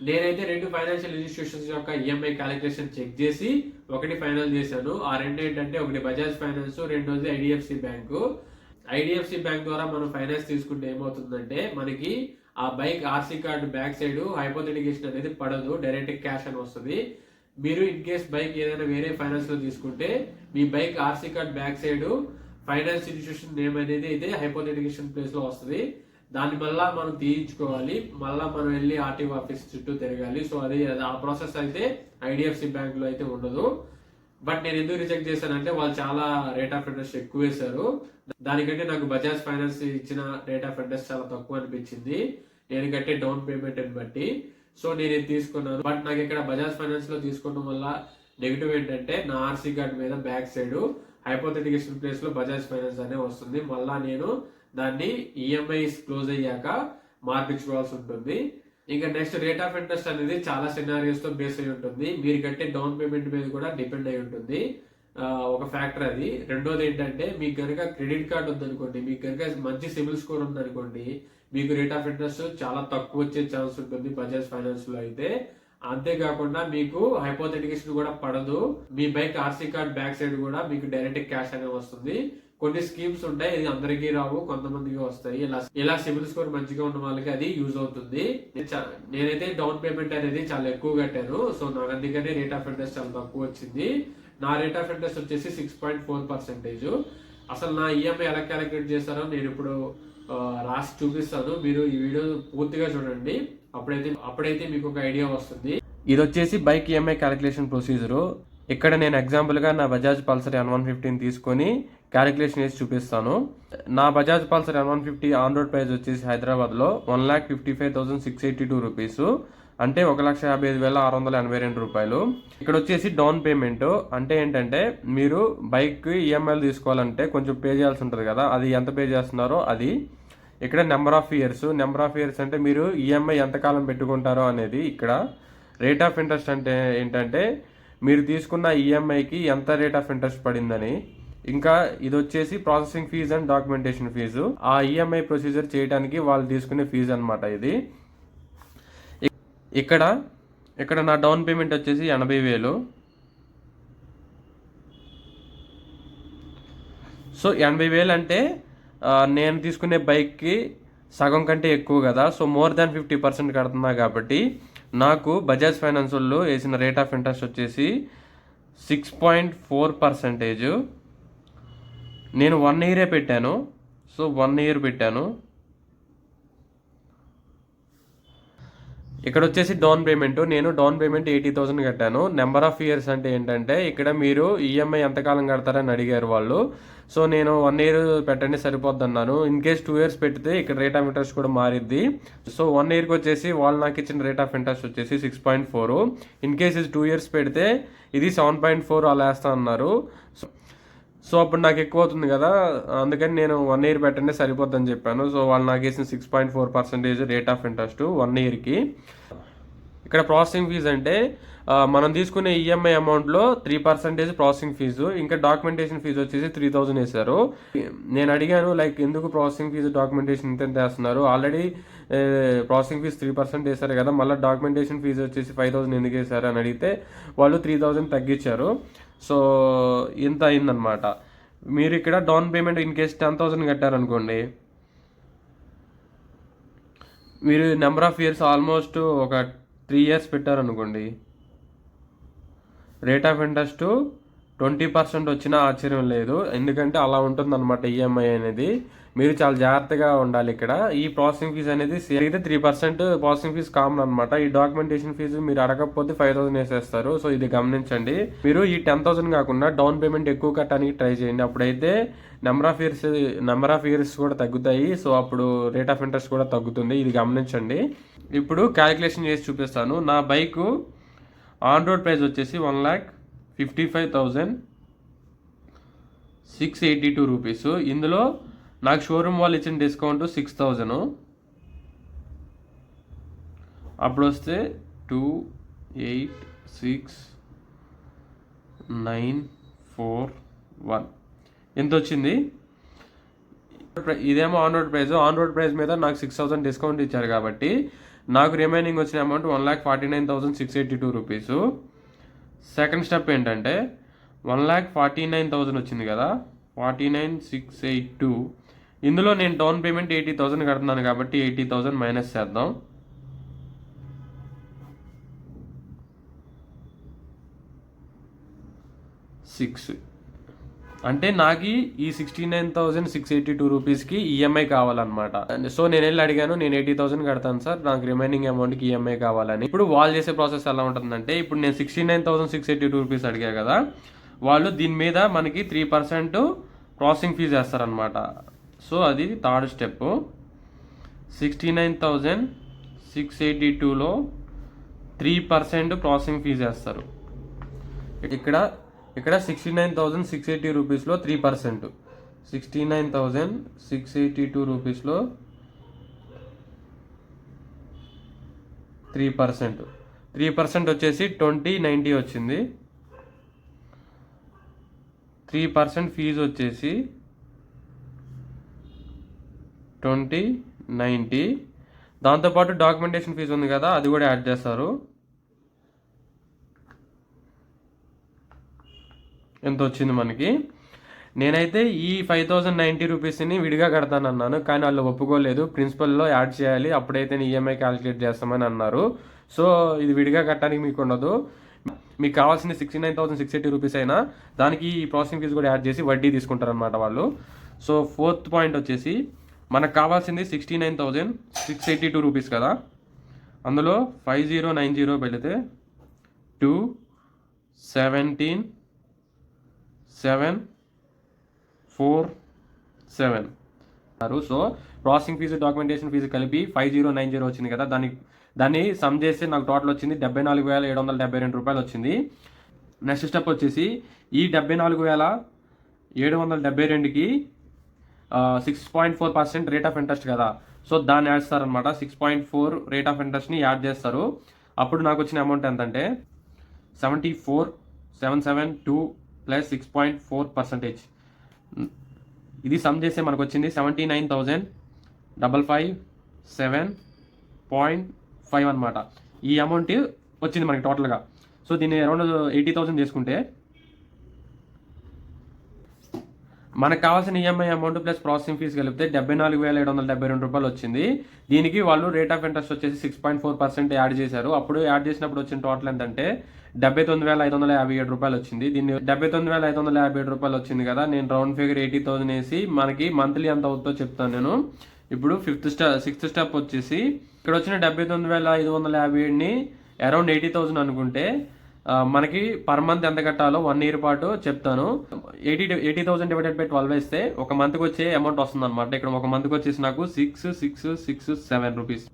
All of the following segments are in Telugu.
నేనైతే 2 ఫైనాన్షియల్ ఇన్స్టిట్యూషన్స్ యొక్క ఈఎంఐ క్యాలిక్యులేషన్ చెక్ చేసి ఒకటి ఫైనల్ చేశాను. ఆ రెండు ఏంటంటే ఒకటి బజాజ్ ఫైనాన్స్, రెండోది ఐడిఎఫ్సి బ్యాంకు. ఐడిఎఫ్సి బ్యాంక్ ద్వారా మనం ఫైనాన్స్ తీసుకుంటే ఏమవుతుందంటే మనకి ఆ bike RC card back side hypothecation అనేది పడదు, డైరెక్ట్ క్యాష్ అని వస్తుంది. మీరు ఇన్ కేస్ బైక్ ఏదైనా వేరే ఫైనాన్స్ లో తీసుకుంటే మీ bike RC card back side finance institution name అనేది అయితే హైపోథెటికేషన్ ప్లేస్ లో వస్తుంది. దాన్ని మళ్ళా మనం తీయించుకోవాలి, మళ్ళా మనం వెళ్ళి ఆర్టీఓ ఆఫీస్ చుట్టూ తిరగాలి. సో అది ఆ ప్రాసెస్ అయితే ఐడిఎఫ్సి బ్యాంక్ లో అయితే ఉండదు. బట్ నేను ఎందుకు రిజెక్ట్ చేశానంటే వాళ్ళు చాలా రేట్ ఆఫ్ ఇంట్రెస్ట్ ఎక్కువ వేశారు. దానికంటే నాకు బజాజ్ ఫైనాన్స్ ఇచ్చిన రేట్ ఆఫ్ ఇంట్రెస్ట్ చాలా తక్కువ అనిపించింది నేను కట్టే డౌన్ పేమెంట్ అని బట్టి. సో నేను ఇది తీసుకున్నాను. బట్ నాకు ఇక్కడ బజాజ్ ఫైనాన్స్ లో తీసుకోవడం వల్ల నెగిటివ్ ఏంటంటే నా ఆర్సీ కార్డ్ మీద బ్యాక్ సైడ్ హైపోథెటికేషన్ ప్లేస్ లో బజాజ్ ఫైనాన్స్ అనే వస్తుంది. మళ్ళా నేను దాన్ని ఈఎంఐ క్లోజ్ అయ్యాక మార్పించుకోవాల్సి ఉంటుంది. ఇంకా నెక్స్ట్ రేట్ ఆఫ్ ఇంట్రెస్ట్ అనేది చాలా సినారియోస్ తో బేస్ అయి ఉంటుంది. మీరు కట్టే డౌన్ పేమెంట్ మీద కూడా డిపెండ్ అయి ఉంటుంది. ఒక ఫ్యాక్టర్ అది. రెండోది ఏంటంటే మీకు కనుక క్రెడిట్ కార్డు ఉందనుకోండి, మీకు కనుక మంచి సిబిల్ స్కోర్ ఉందనుకోండి, మీకు రేట్ ఆఫ్ ఇంట్రెస్ట్ చాలా తక్కువ వచ్చే ఛాన్స్ ఉంటుంది బజాజ్ ఫైనాన్స్ లో అయితే. అంతేకాకుండా మీకు హైపోథెటికేషన్ కూడా పడదు. మీ bike RC card back side కూడా మీకు డైరెక్ట్ క్యాష్ అనేది వస్తుంది. కొన్ని స్కీమ్స్ ఉంటాయి, ఇది అందరికీ రావు, కొంతమందికి వస్తాయి. ఇలా సిబిల్ స్కోర్ మంచిగా ఉన్న వాళ్ళకి అది యూజ్ అవుతుంది. నేనైతే డౌన్ పేమెంట్ అనేది చాలా ఎక్కువ కట్టాను. సో నాకు అందుకనే రేట్ ఆఫ్ ఇంట్రెస్ట్ చాలా తక్కువ వచ్చింది. నా రేట్ ఆఫ్ ఇంట్రెస్ట్ వచ్చేసి 6.4%. అసలు నా ఈఎంఐ ఎలా క్యాలిక్యులేట్ చేస్తారో నేను ఇప్పుడు రాసి చూపిస్తాను. మీరు ఈ వీడియో పూర్తిగా చూడండి, అప్పుడైతే మీకు ఒక ఐడియా వస్తుంది. ఇది వచ్చేసి బైక్ ఈఎంఐ క్యాలిక్యులేషన్ ప్రొసీజర్. ఇక్కడ నేను ఎగ్జాంపుల్ గా నా బజాజ్ పల్సర్ N150 తీసుకొని క్యాలిక్యులేషన్ చేసి చూపిస్తాను. నా Bajaj Pulsar N150 on road price వచ్చేసి హైదరాబాద్ లో 1,55,682 రూపీస్, అంటే 1,55,682 రూపాయలు. ఇక్కడ వచ్చేసి డౌన్ పేమెంట్ అంటే ఏంటంటే మీరు బైక్ ఈఎంఐలు తీసుకోవాలంటే కొంచెం పే చేయాల్సి ఉంటుంది కదా, అది ఎంత పే చేస్తున్నారో అది. ఇక్కడ నెంబర్ ఆఫ్ ఇయర్స్ అంటే మీరు ఈఎంఐ ఎంతకాలం పెట్టుకుంటారో అనేది. ఇక్కడ రేట్ ఆఫ్ ఇంట్రెస్ట్ అంటే ఏంటంటే మీరు తీసుకున్న ఈఎంఐకి ఎంత రేట్ ఆఫ్ ఇంట్రెస్ట్ పడిందని. ఇంకా ఇది వచ్చేసి processing fees and documentation fees, ఆ ఈఎంఐ ప్రొసీజర్ చేయడానికి వాళ్ళు తీసుకునే ఫీజు అనమాట ఇది. ఇక్కడ నా డౌన్ పేమెంట్ వచ్చేసి 80,000. సో 80,000 అంటే నేను తీసుకునే బైక్కి సగం కంటే ఎక్కువ కదా. సో మోర్ దాన్ 50% కడుతున్నా కాబట్టి నాకు బజాజ్ ఫైనాన్స్ వాళ్ళు వేసిన రేట్ ఆఫ్ ఇంట్రెస్ట్ వచ్చేసి 6.4%. నేను 1 ఇయరే పెట్టాను. సో 1 ఇయర్ పెట్టాను. ఇక్కడ వచ్చేసి డౌన్ పేమెంట్, నేను డౌన్ పేమెంట్ 80,000 కట్టాను. నెంబర్ ఆఫ్ ఇయర్స్ అంటే ఏంటంటే ఇక్కడ మీరు ఈఎంఐ ఎంతకాలం కడతారని అడిగారు వాళ్ళు. సో నేను 1 ఇయర్ పెట్టండి సరిపోద్ది అన్నాను. ఇన్ కేస్ 2 ఇయర్స్ పెడితే ఇక్కడ రేట్ ఆఫ్ ఇంట్రెస్ట్ కూడా మారిద్ది. సో 1 ఇయర్కి వచ్చేసి వాళ్ళు నాకు ఇచ్చిన రేట్ ఆఫ్ ఇంట్రెస్ట్ వచ్చేసి 6.4. ఇన్ కేస్ ఇది 2 ఇయర్స్ పెడితే ఇది 7.4 అలా వేస్తా అన్నారు. సో అప్పుడు నాకు ఎక్కువ అవుతుంది కదా, అందుకని నేను 1 ఇయర్ పెట్టండి సరిపోద్దని చెప్పాను. సో వాళ్ళు నాకు వేసిన 6.4% రేట్ ఆఫ్ ఇంట్రెస్ట్ 1 ఇయర్కి. ఇక్కడ ప్రాసెసింగ్ ఫీజు అంటే మనం తీసుకునే ఈఎంఐ అమౌంట్లో 3% ప్రాసెసింగ్ ఫీజు, ఇంకా డాక్యుమెంటేషన్ ఫీజు వచ్చేసి 3,000 వేశారు. నేను అడిగాను లైక్ ఎందుకు ప్రాసెసింగ్ ఫీజు డాక్యుమెంటేషన్ ఇంత వేస్తున్నారు, ఆల్రెడీ ప్రాసెసింగ్ ఫీజు 3% వేశారు కదా, మళ్ళీ డాక్యుమెంటేషన్ ఫీజు వచ్చేసి 5,000 ఎందుకు వేశారు అని అడిగితే వాళ్ళు 3,000 తగ్గించారు. సో ఇంత అయిందనమాట. మీరు ఇక్కడ డౌన్ పేమెంట్ ఇన్ కేస్ 10,000 కట్టారనుకోండి, మీరు నెంబర్ ఆఫ్ ఇయర్స్ ఆల్మోస్ట్ ఒక 3 ఇయర్స్ పెట్టారనుకోండి, రేట్ ఆఫ్ ఇంట్రెస్ట్ 20% వచ్చినా ఆశ్చర్యం లేదు. ఎందుకంటే అలా ఉంటుందన్నమాట ఈఎంఐ అనేది. మీరు చాలా జాగ్రత్తగా ఉండాలి. ఇక్కడ ఈ ప్రాసెసింగ్ ఫీజు అనేది అయితే 3% ప్రాసెసింగ్ ఫీజు కామన్ అనమాట. ఈ డాక్యుమెంటేషన్ ఫీజు మీరు అడగకపోతే 5,000 వేసేస్తారు. సో ఇది గమనించండి. మీరు ఈ 10,000 కాకుండా డౌన్ పేమెంట్ ఎక్కువ కట్టడానికి ట్రై చేయండి. అప్పుడైతే నెంబర్ ఆఫ్ ఇయర్స్ కూడా తగ్గుతాయి. సో అప్పుడు రేట్ ఆఫ్ ఇంట్రెస్ట్ కూడా తగ్గుతుంది. ఇది గమనించండి. ఇప్పుడు క్యాలిక్యులేషన్ చేసి చూపిస్తాను. నా బైకు ఆన్ రోడ్ ప్రైస్ వచ్చేసి 1,55,682 రూపీస్. ఇందులో నాకు షోరూమ్ వాళ్ళు ఇచ్చిన డిస్కౌంట్ 6,000. అప్పుడు వస్తే 286,941 ఎంత వచ్చింది. ఇదేమో ఆన్ రోడ్ ప్రైస్ మీద నాకు 6,000 డిస్కౌంట్ ఇచ్చారు కాబట్టి నాకు రిమైనింగ్ వచ్చిన అమౌంట్ 1,49,682 రూపీస్. సెకండ్ స్టెప్ ఏంటంటే 1,49,000 వచ్చింది కదా, 49,682. ఇందులో నేను డౌన్ పేమెంట్ 80,000 కడుతున్నాను కాబట్టి 80,000 మైనస్ చేద్దాం. అంటే నాకు ఈ 69,682 రూపీస్కి ఈఎంఐ కావాలన్నమాట. సో నేను వెళ్ళి అడిగాను, నేను 80,000 కడతాను సార్, నాకు రిమైనింగ్ అమౌంట్కి ఈఎంఐ కావాలని. ఇప్పుడు వాళ్ళు చేసే ప్రాసెస్ ఎలా ఉంటుందంటే, ఇప్పుడు నేను 69,682 రూపీస్ అడిగా కదా, వాళ్ళు దీని మీద మనకి 3% ప్రాసెసింగ్ ఫీజు వేస్తారనమాట. సో అది థర్డ్ స్టెప్. 69,682లో 3% ప్రాసెసింగ్ ఫీజు వేస్తారు. ఇక్కడ 69,680 రూపీస్లో 3%, 69,682 రూపీస్లో 3% వచ్చేసి 2090 వచ్చింది. 3% ఫీజు వచ్చేసి 2090. దాంతోపాటు డాక్యుమెంటేషన్ ఫీజు ఉంది కదా, అది కూడా యాడ్ చేస్తారు. ఎంత వచ్చింది మనకి? నేనైతే ఈ 5,090 రూపీస్ని విడిగా కడతానన్నాను, కానీ వాళ్ళు ఒప్పుకోలేదు. ప్రిన్సిపల్లో యాడ్ చేయాలి, అప్పుడైతే ఈఎంఐ క్యాలిక్యులేట్ చేస్తామని అన్నారు. సో ఇది విడిగా కట్టడానికి మీకు ఉండదు. మీకు కావాల్సింది 69,680 రూపీస్ అయినా దానికి ఈ ప్రాసెసింగ్ ఫీజు కూడా యాడ్ చేసి వడ్డీ తీసుకుంటారనమాట వాళ్ళు. సో ఫోర్త్ పాయింట్ వచ్చేసి మనకు కావాల్సింది 69,682 రూపీస్ కదా, అందులో 5090 పెడితే 217,747. So processing fees documentation fees కలిపి 5090 వచ్చింది కదా, దాన్ని సమ్ చేస్తే నాకు టోటల్ వచ్చింది 74,772 రూపాయలు వచ్చింది. నెక్స్ట్ స్టెప్ వచ్చేసి ఈ 74,772కి 6.4% రేట్ ఆఫ్ ఇంట్రెస్ట్ కదా, సో దాన్ని వేస్తారనమాట. 6.4 రేట్ ఆఫ్ ఇంట్రెస్ట్ని యాడ్ చేస్తారు. అప్పుడు నాకు వచ్చిన అమౌంట్ ఎంతంటే 74,772 ప్లస్ 6.4%. ఇది సమ్ చేస్తే మనకు వచ్చింది 79,557.5 అనమాట. ఈ అమౌంట్ వచ్చింది మనకి టోటల్గా. సో దీన్ని అరౌండ్ 80,000 చేసుకుంటే మనకు కావాల్సిన EMI amount plus processing fees కలిపితే 74,772 రూపాయలు వచ్చింది. దీనికి వాళ్ళు రేట్ ఆఫ్ ఇంట్రెస్ట్ వచ్చేసి 6.4% యాడ్ చేశారు. అప్పుడు యాడ్ చేసినప్పుడు వచ్చిన టోటల్ ఎంతంటే 79,557 రూపాయలు వచ్చింది. దీన్ని 79,557 రూపాయలు వచ్చింది కదా, నేను రౌండ్ ఫిగర్ 80,000 వేసి మనకి మంత్లీ ఎంత అవుతుందో చెప్తాను నేను. ఇప్పుడు సిక్స్త్ స్టెప్ వచ్చేసి ఇక్కడ వచ్చిన 79,557ని అరౌండ్ 80,000 అనుకుంటే మనకి పర్ మంత్ ఎంత కట్టాలో 1 ఇయర్ పాటు చెప్తాను. 80,000 డివైడెడ్ బై 12 వేస్తే ఒక మంత్కి వచ్చే అమౌంట్ వస్తుంది అనమాట. ఇక్కడ ఒక మంత్కి వచ్చేసి నాకు 6,667 రూపీస్.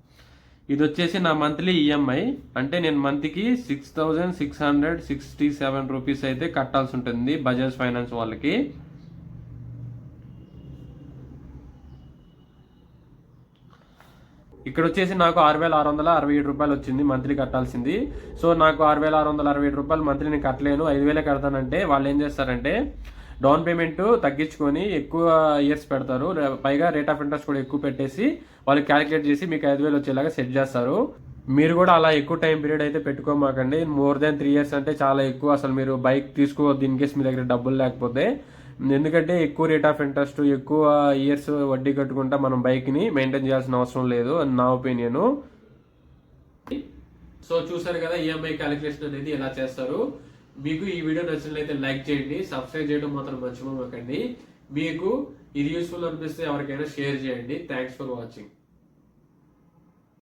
ఇది వచ్చేసి నా మంత్లీ ఈఎంఐ. అంటే నేను మంత్కి 6,667 రూపీస్ అయితే కట్టాల్సి ఉంటుంది బజాజ్ ఫైనాన్స్ వాళ్ళకి. ఇక్కడ వచ్చేసి నాకు 6,667 రూపాయలు వచ్చింది మంత్లీ కట్టాల్సింది. సో నాకు 6,667 రూపాయలు మంత్లీ నేను కట్టలేను, 5,000 కడతానంటే వాళ్ళు ఏం చేస్తారంటే డౌన్ పేమెంట్ తగ్గించుకొని ఎక్కువ ఇయర్స్ పెడతారు, పైగా రేట్ ఆఫ్ ఇంట్రెస్ట్ కూడా ఎక్కువ పెట్టేసి వాళ్ళు క్యాలిక్యులేట్ చేసి మీకు 5,000 వచ్చేలాగా సెట్ చేస్తారు. మీరు కూడా అలా ఎక్కువ టైం పీరియడ్ అయితే పెట్టుకోమాకండి. మోర్ దాన్ 3 ఇయర్స్ అంటే చాలా ఎక్కువ. అసలు మీరు బైక్ తీసుకోవద్దు ఇన్ కేసు మీ దగ్గర డబ్బులు లేకపోతే. ఎందుకంటే ఎక్కువ రేట్ ఆఫ్ ఇంట్రెస్ట్, ఎక్కువ ఇయర్స్ వడ్డీ కట్టుకుంటా మనం బైక్ని మెయింటైన్ చేయాల్సిన అవసరం లేదు అని నా ఒపీనియన్. సో చూసారు కదా ఈఎంఐ క్యాలిక్యులేషన్ అనేది ఎలా చేస్తారు. మీకు ఈ వీడియో నచ్చినట్లయితే లైక్ చేయండి, సబ్స్క్రైబ్ చేయడం మాత్రం మర్చిపోకండి. మీకు ఇది యూస్ఫుల్ అనిపిస్తే ఎవరికైనా షేర్ చేయండి. Thanks for watching.